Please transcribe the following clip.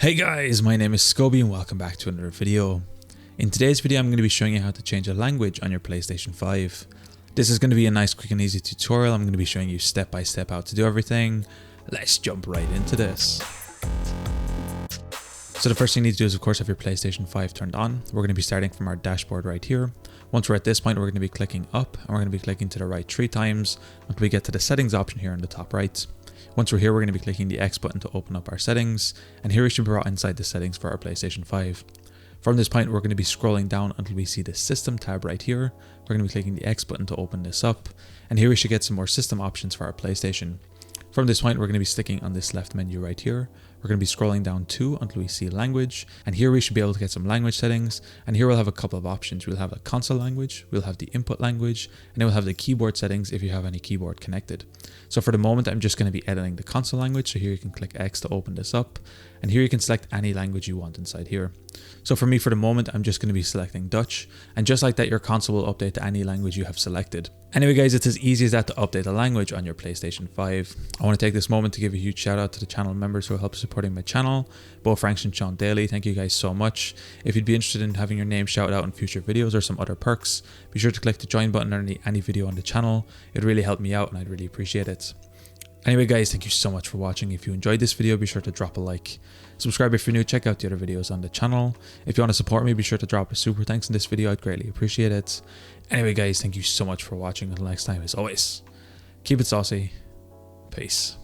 Hey guys, my name is Scoby and welcome back to another video. In today's video I'm going to be showing you how to change a language on your PlayStation 5. This is going to be a nice quick and easy tutorial. I'm going to be showing you step by step how to do everything. Let's jump right into this. So the first thing you need to do is of course have your PlayStation 5 turned on. We're going to be starting from our dashboard right here. Once we're at this point, we're going to be clicking up and we're going to be clicking to the right 3 times until we get to the settings option here in the top right. Once we're here, we're going to be clicking the X button to open up our settings, and here we should be brought inside the settings for our PlayStation 5. From this point, we're going to be scrolling down until we see the System tab right here. We're going to be clicking the X button to open this up, and here we should get some more system options for our PlayStation. From this point, we're going to be sticking on this left menu right here. We're going to be scrolling down too until we see language, and here we should be able to get some language settings, and here we'll have a couple of options. We'll have a console language, we'll have the input language, and then we'll have the keyboard settings if you have any keyboard connected. So for the moment, I'm just going to be editing the console language, so here you can click X to open this up, and here you can select any language you want inside here. So for me, for the moment, I'm just going to be selecting Dutch, and just like that, your console will update to any language you have selected. Anyway guys, it's as easy as that to update a language on your PlayStation 5. I want to take this moment to give a huge shout out to the channel members who help supporting my channel, Bo Franks and Sean Daly. Thank you guys so much. If you'd be interested in having your name shouted out in future videos or some other perks, be sure to click the join button underneath any video on the channel. It'd really help me out and I'd really appreciate it. Anyway guys, thank you so much for watching. If you enjoyed this video, be sure to drop a like. Subscribe if you're new, check out the other videos on the channel. If you want to support me, be sure to drop a super thanks in this video, I'd greatly appreciate it. Anyway guys, thank you so much for watching. Until next time, as always, keep it saucy. Peace.